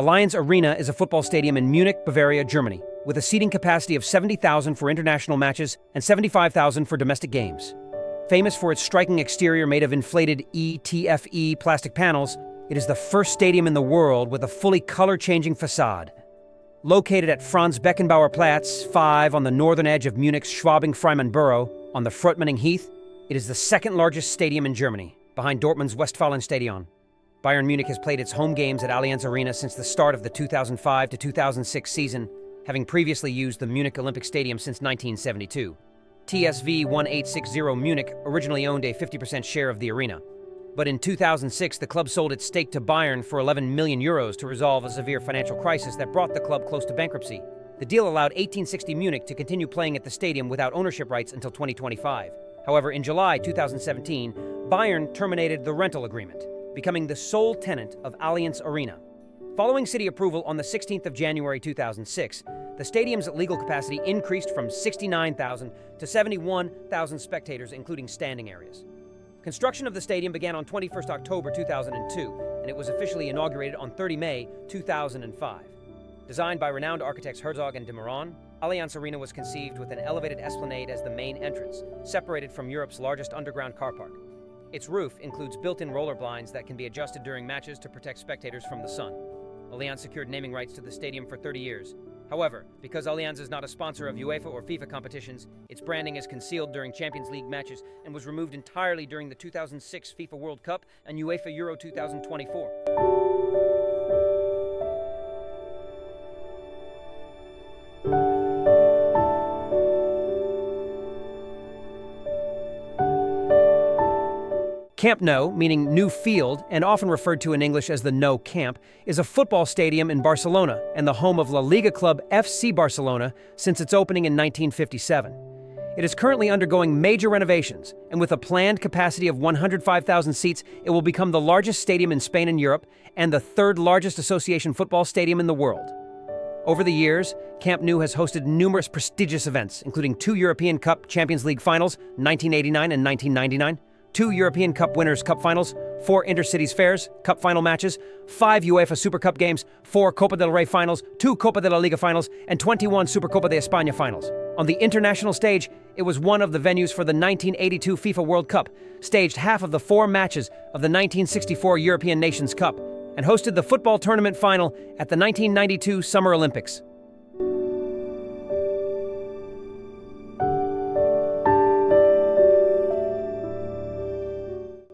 Allianz Arena is a football stadium in Munich, Bavaria, Germany, with a seating capacity of 70,000 for international matches and 75,000 for domestic games. Famous for its striking exterior made of inflated ETFE plastic panels, it is the first stadium in the world with a fully color-changing facade. Located at Franz Beckenbauer Platz 5 on the northern edge of Munich's Schwabing-Freimann borough, on the Fröttmanning Heath, it is the second largest stadium in Germany, behind Dortmund's Westfalenstadion. Bayern Munich has played its home games at Allianz Arena since the start of the 2005 to 2006 season, having previously used the Munich Olympic Stadium since 1972. TSV 1860 Munich originally owned a 50% share of the arena. But in 2006, the club sold its stake to Bayern for 11 million euros to resolve a severe financial crisis that brought the club close to bankruptcy. The deal allowed 1860 Munich to continue playing at the stadium without ownership rights until 2025. However, in July 2017, Bayern terminated the rental agreement, becoming the sole tenant of Allianz Arena. Following city approval on the 16th of January 2006, the stadium's legal capacity increased from 69,000 to 71,000 spectators, including standing areas. Construction of the stadium began on 21st October 2002, and it was officially inaugurated on 30 May 2005. Designed by renowned architects Herzog and de Meuron, Allianz Arena was conceived with an elevated esplanade as the main entrance, separated from Europe's largest underground car park. Its roof includes built-in roller blinds that can be adjusted during matches to protect spectators from the sun. Allianz secured naming rights to the stadium for 30 years. However, because Allianz is not a sponsor of UEFA or FIFA competitions, its branding is concealed during Champions League matches and was removed entirely during the 2006 FIFA World Cup and UEFA Euro 2024. Camp Nou, meaning new field, and often referred to in English as the Nou Camp, is a football stadium in Barcelona and the home of La Liga club FC Barcelona since its opening in 1957. It is currently undergoing major renovations, and with a planned capacity of 105,000 seats, it will become the largest stadium in Spain and Europe and the third largest association football stadium in the world. Over the years, Camp Nou has hosted numerous prestigious events, including 2 European Cup Champions League finals, 1989 and 1999, 2 European Cup Winners' Cup finals, 4 Intercities Fairs, Cup final matches, 5 UEFA Super Cup games, 4 Copa del Rey finals, 2 Copa de la Liga finals, and 21 Supercopa de España finals. On the international stage, it was one of the venues for the 1982 FIFA World Cup, staged half of the 4 matches of the 1964 European Nations Cup, and hosted the football tournament final at the 1992 Summer Olympics.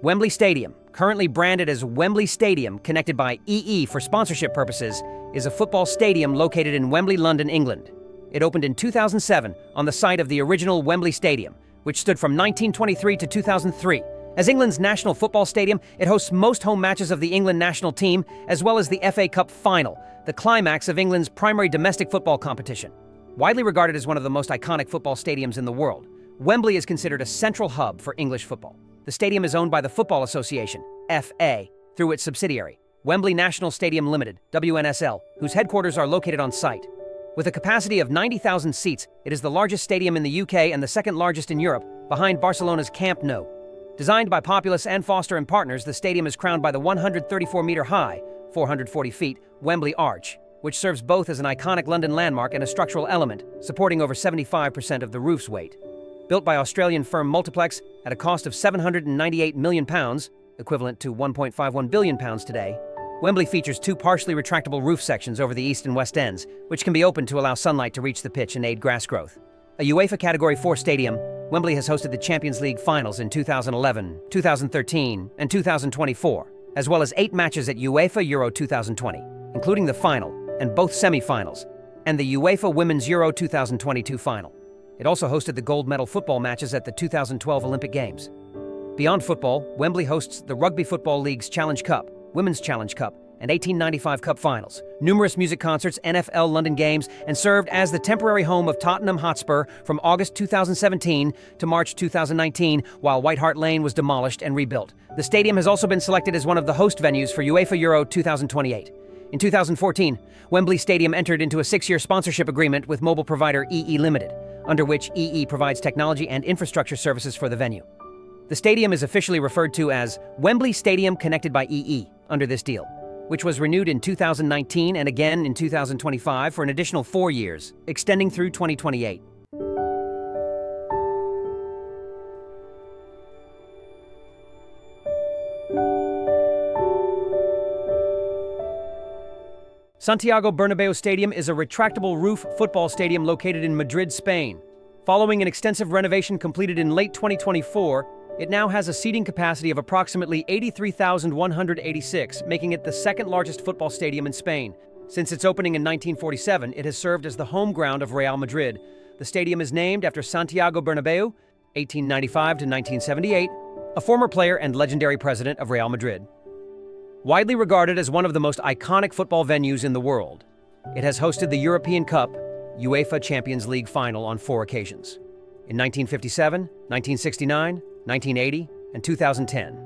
Wembley Stadium, currently branded as Wembley Stadium, connected by EE for sponsorship purposes, is a football stadium located in Wembley, London, England. It opened in 2007 on the site of the original Wembley Stadium, which stood from 1923 to 2003. As England's national football stadium, it hosts most home matches of the England national team, as well as the FA Cup Final, the climax of England's primary domestic football competition. Widely regarded as one of the most iconic football stadiums in the world, Wembley is considered a central hub for English football. The stadium is owned by the Football Association, FA, through its subsidiary, Wembley National Stadium Limited, WNSL, whose headquarters are located on site. With a capacity of 90,000 seats, it is the largest stadium in the UK and the second largest in Europe, behind Barcelona's Camp Nou. Designed by Populous and Foster and Partners, the stadium is crowned by the 134-meter-high, 440 feet, Wembley Arch, which serves both as an iconic London landmark and a structural element, supporting over 75% of the roof's weight. Built by Australian firm Multiplex at a cost of £798 million, equivalent to £1.51 billion today, Wembley features 2 partially retractable roof sections over the east and west ends, which can be opened to allow sunlight to reach the pitch and aid grass growth. A UEFA Category 4 stadium, Wembley has hosted the Champions League finals in 2011, 2013, and 2024, as well as 8 matches at UEFA Euro 2020, including the final and both semi-finals, and the UEFA Women's Euro 2022 final. It also hosted the gold medal football matches at the 2012 Olympic Games. Beyond football, Wembley hosts the Rugby Football League's Challenge Cup, Women's Challenge Cup, and 1895 Cup finals, numerous music concerts, NFL London games, and served as the temporary home of Tottenham Hotspur from August 2017 to March 2019, while White Hart Lane was demolished and rebuilt. The stadium has also been selected as one of the host venues for UEFA Euro 2028. In 2014, Wembley Stadium entered into a 6-year sponsorship agreement with mobile provider EE Limited, under which EE provides technology and infrastructure services for the venue. The stadium is officially referred to as Wembley Stadium connected by EE under this deal. which was renewed in 2019 and again in 2025 for an additional 4 years, extending through 2028. Santiago Bernabéu Stadium is a retractable roof football stadium located in Madrid, Spain. Following an extensive renovation completed in late 2024, it now has a seating capacity of approximately 83,186, making it the second largest football stadium in Spain. Since its opening in 1947, it has served as the home ground of Real Madrid. The stadium is named after Santiago Bernabéu, 1895 to 1978, a former player and legendary president of Real Madrid. Widely regarded as one of the most iconic football venues in the world, it has hosted the European Cup, UEFA Champions League final on 4 occasions: in 1957, 1969, 1980, and 2010.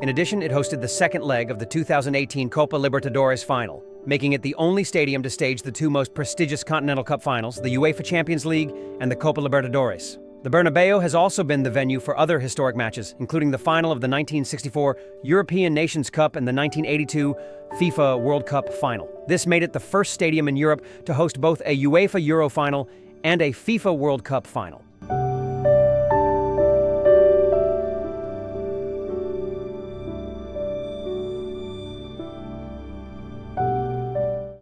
In addition, it hosted the second leg of the 2018 Copa Libertadores final, making it the only stadium to stage the 2 most prestigious Continental Cup finals, the UEFA Champions League and the Copa Libertadores. The Bernabéu has also been the venue for other historic matches, including the final of the 1964 European Nations Cup and the 1982 FIFA World Cup final. This made it the first stadium in Europe to host both a UEFA Euro final and a FIFA World Cup final.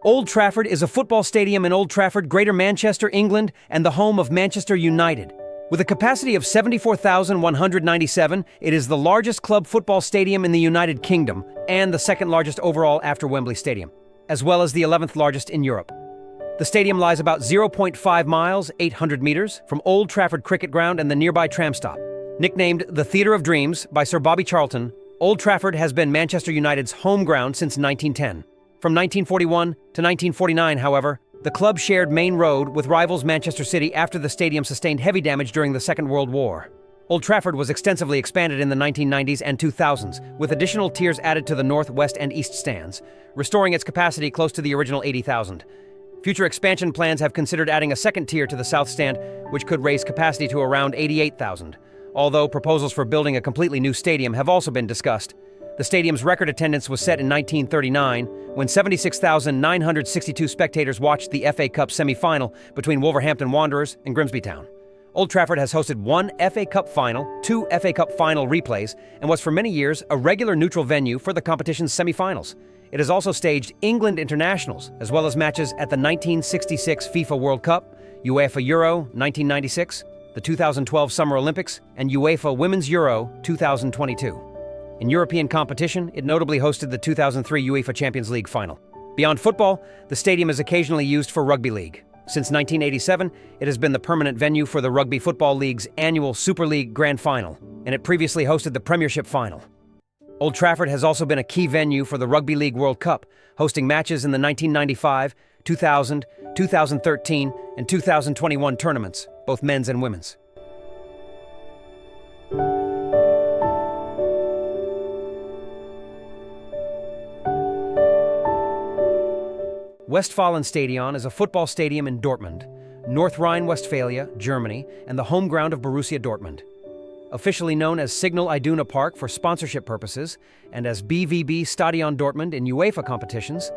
Old Trafford is a football stadium in Old Trafford, Greater Manchester, England, and the home of Manchester United. With a capacity of 74,197, it is the largest club football stadium in the United Kingdom and the second largest overall after Wembley Stadium, as well as the 11th largest in Europe. The stadium lies about 0.5 miles, 800 meters, from Old Trafford Cricket Ground and the nearby tram stop. Nicknamed the Theatre of Dreams by Sir Bobby Charlton, Old Trafford has been Manchester United's home ground since 1910. From 1941 to 1949, however, the club shared Main Road with rivals Manchester City after the stadium sustained heavy damage during the Second World War. Old Trafford was extensively expanded in the 1990s and 2000s, with additional tiers added to the north, west, and east stands, restoring its capacity close to the original 80,000. Future expansion plans have considered adding a second tier to the south stand, which could raise capacity to around 88,000. Although proposals for building a completely new stadium have also been discussed. The stadium's record attendance was set in 1939, when 76,962 spectators watched the FA Cup semi-final between Wolverhampton Wanderers and Grimsby Town. Old Trafford has hosted 1 FA Cup final, 2 FA Cup final replays, and was for many years a regular neutral venue for the competition's semi-finals. It has also staged England internationals, as well as matches at the 1966 FIFA World Cup, UEFA Euro 1996, the 2012 Summer Olympics, and UEFA Women's Euro 2022. In European competition, it notably hosted the 2003 UEFA Champions League final. Beyond football, the stadium is occasionally used for rugby league. Since 1987, it has been the permanent venue for the Rugby Football League's annual Super League Grand Final, and it previously hosted the Premiership Final. Old Trafford has also been a key venue for the Rugby League World Cup, hosting matches in the 1995, 2000, 2013, and 2021 tournaments, both men's and women's. Westfalenstadion is a football stadium in Dortmund, North Rhine-Westphalia, Germany, and the home ground of Borussia Dortmund. Officially known as Signal Iduna Park for sponsorship purposes and as BVB Stadion Dortmund in UEFA competitions,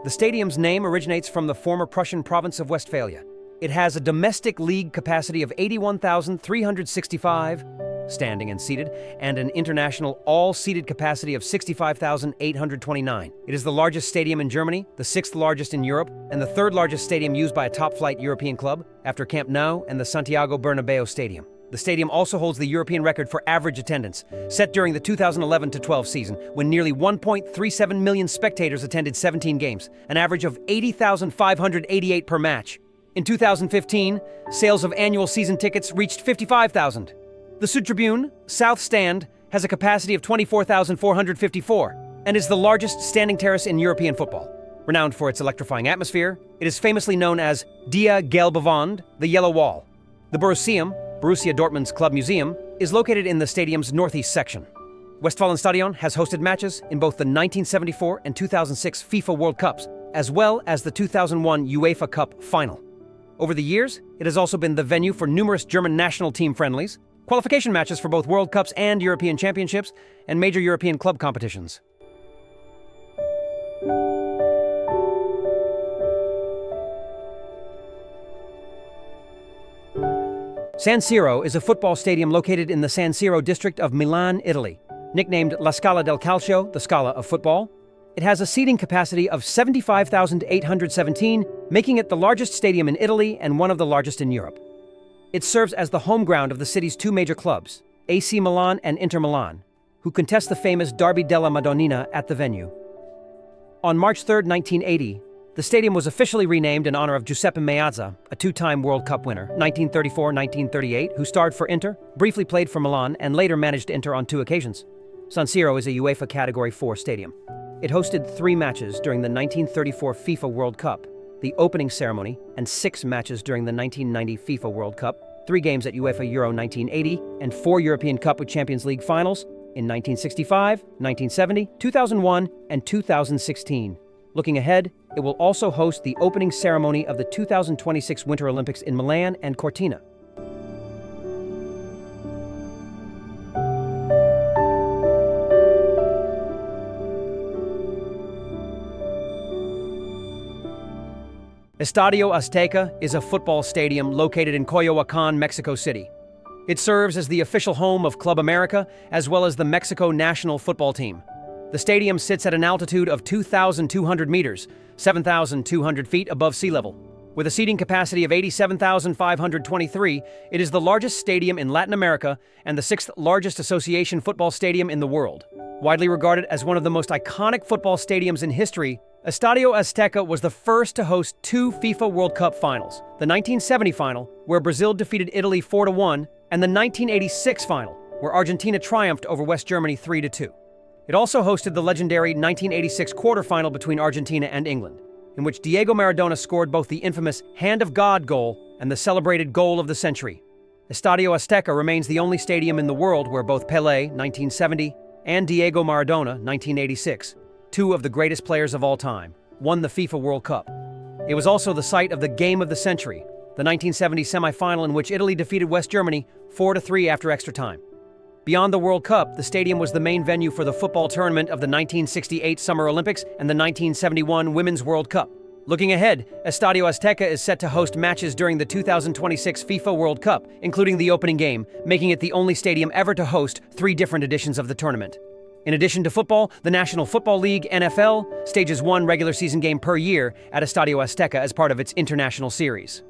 the stadium's name originates from the former Prussian province of Westphalia. It has a domestic league capacity of 81,365 standing and seated, and an international all-seated capacity of 65,829. It is the largest stadium in Germany, the 6th largest in Europe, and the 3rd largest stadium used by a top-flight European club, after Camp Nou and the Santiago Bernabéu Stadium. The stadium also holds the European record for average attendance, set during the 2011-12 season, when nearly 1.37 million spectators attended 17 games, an average of 80,588 per match. In 2015, sales of annual season tickets reached 55,000. The Südtribüne, South Stand, has a capacity of 24,454 and is the largest standing terrace in European football. Renowned for its electrifying atmosphere, it is famously known as Die Gelbe Wand, the Yellow Wall. The Borussia Dortmund's Club Museum, is located in the stadium's northeast section. Westfalenstadion has hosted matches in both the 1974 and 2006 FIFA World Cups, as well as the 2001 UEFA Cup final. Over the years, it has also been the venue for numerous German national team friendlies, qualification matches for both World Cups and European Championships, and major European club competitions. San Siro is a football stadium located in the San Siro district of Milan, Italy. Nicknamed La Scala del Calcio, the Scala of football, it has a seating capacity of 75,817, making it the largest stadium in Italy and one of the largest in Europe. It serves as the home ground of the city's two major clubs, AC Milan and Inter Milan, who contest the famous Derby della Madonnina at the venue. On March 3, 1980, the stadium was officially renamed in honor of Giuseppe Meazza, a two-time World Cup winner, 1934-1938, who starred for Inter, briefly played for Milan, and later managed Inter on 2 occasions. San Siro is a UEFA Category 4 stadium. It hosted 3 matches during the 1934 FIFA World Cup, the opening ceremony, and 6 matches during the 1990 FIFA World Cup, 3 games at UEFA Euro 1980, and 4 European Cup with Champions League finals in 1965, 1970, 2001, and 2016. Looking ahead, it will also host the opening ceremony of the 2026 Winter Olympics in Milan and Cortina. Estadio Azteca is a football stadium located in Coyoacán, Mexico City. It serves as the official home of Club America, as well as the Mexico national football team. The stadium sits at an altitude of 2,200 meters, 7,200 feet above sea level. With a seating capacity of 87,523, it is the largest stadium in Latin America and the 6th largest association football stadium in the world. Widely regarded as one of the most iconic football stadiums in history, Estadio Azteca was the first to host 2 FIFA World Cup finals, the 1970 final, where Brazil defeated Italy 4-1, and the 1986 final, where Argentina triumphed over West Germany 3-2. It also hosted the legendary 1986 quarterfinal between Argentina and England, in which Diego Maradona scored both the infamous Hand of God goal and the celebrated goal of the century. Estadio Azteca remains the only stadium in the world where both Pelé, 1970, and Diego Maradona, 1986, 2 of the greatest players of all time, won the FIFA World Cup. It was also the site of the Game of the Century, the 1970 semifinal in which Italy defeated West Germany 4-3 after extra time. Beyond the World Cup, the stadium was the main venue for the football tournament of the 1968 Summer Olympics and the 1971 Women's World Cup. Looking ahead, Estadio Azteca is set to host matches during the 2026 FIFA World Cup, including the opening game, making it the only stadium ever to host 3 different editions of the tournament. In addition to football, the National Football League, NFL, stages 1 regular season game per year at Estadio Azteca as part of its international series.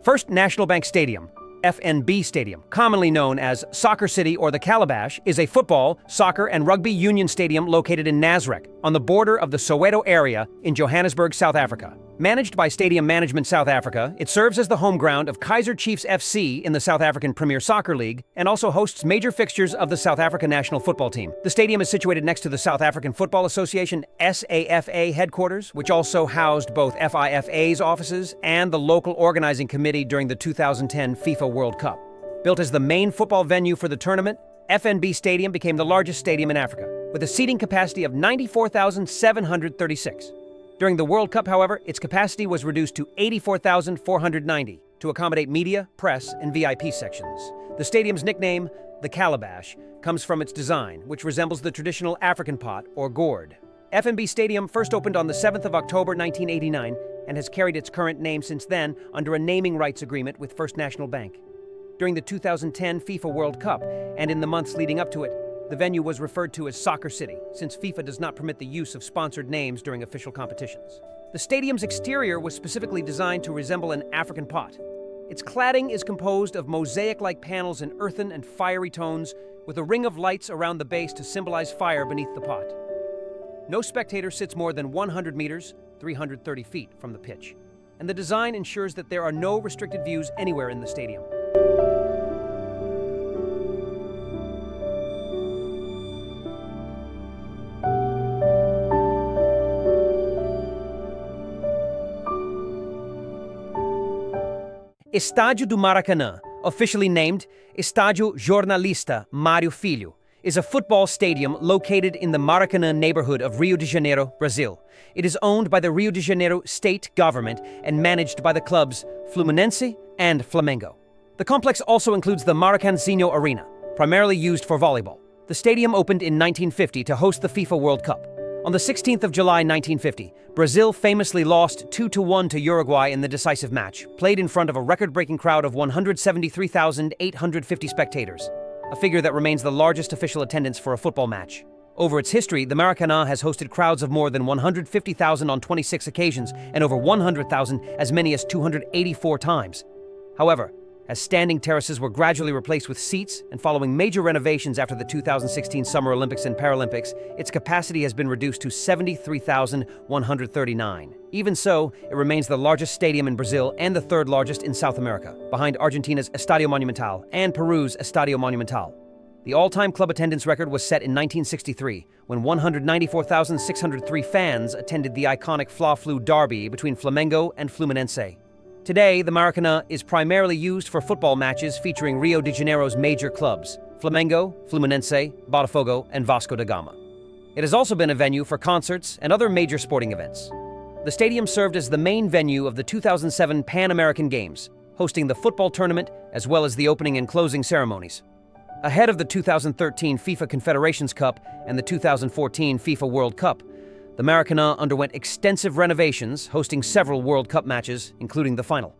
First National Bank Stadium, FNB Stadium, commonly known as Soccer City or the Calabash, is a football, soccer, and rugby union stadium located in Nasrec, on the border of the Soweto area in Johannesburg, South Africa. Managed by Stadium Management South Africa, it serves as the home ground of Kaizer Chiefs FC in the South African Premier Soccer League and also hosts major fixtures of the South Africa national football team. The stadium is situated next to the South African Football Association SAFA headquarters, which also housed both FIFA's offices and the local organizing committee during the 2010 FIFA World Cup. Built as the main football venue for the tournament, FNB Stadium became the largest stadium in Africa, with a seating capacity of 94,736. During the World Cup, however, its capacity was reduced to 84,490 to accommodate media, press, and VIP sections. The stadium's nickname, the Calabash, comes from its design, which resembles the traditional African pot or gourd. FNB Stadium first opened on the 7th of October 1989 and has carried its current name since then under a naming rights agreement with First National Bank. During the 2010 FIFA World Cup and in the months leading up to it, the venue was referred to as Soccer City, since FIFA does not permit the use of sponsored names during official competitions. The stadium's exterior was specifically designed to resemble an African pot. Its cladding is composed of mosaic-like panels in earthen and fiery tones, with a ring of lights around the base to symbolize fire beneath the pot. No spectator sits more than 100 meters, 330 feet, from the pitch, and the design ensures that there are no restricted views anywhere in the stadium. Estádio do Maracanã, officially named Estádio Jornalista Mário Filho, is a football stadium located in the Maracanã neighborhood of Rio de Janeiro, Brazil. It is owned by the Rio de Janeiro state government and managed by the clubs Fluminense and Flamengo. The complex also includes the Maracanãzinho Arena, primarily used for volleyball. The stadium opened in 1950 to host the FIFA World Cup. On the 16th of July 1950, Brazil famously lost 2-1 to Uruguay in the decisive match, played in front of a record-breaking crowd of 173,850 spectators, a figure that remains the largest official attendance for a football match. Over its history, the Maracanã has hosted crowds of more than 150,000 on 26 occasions and over 100,000 as many as 284 times. However, as standing terraces were gradually replaced with seats and following major renovations after the 2016 Summer Olympics and Paralympics, its capacity has been reduced to 73,139. Even so, it remains the largest stadium in Brazil and the third largest in South America, behind Argentina's Estadio Monumental and Peru's Estadio Monumental. The all-time club attendance record was set in 1963, when 194,603 fans attended the iconic Fla-Flu derby between Flamengo and Fluminense. Today, the Maracanã is primarily used for football matches featuring Rio de Janeiro's major clubs, Flamengo, Fluminense, Botafogo, and Vasco da Gama. It has also been a venue for concerts and other major sporting events. The stadium served as the main venue of the 2007 Pan American Games, hosting the football tournament as well as the opening and closing ceremonies. Ahead of the 2013 FIFA Confederations Cup and the 2014 FIFA World Cup, the Maracanã underwent extensive renovations, hosting several World Cup matches, including the final.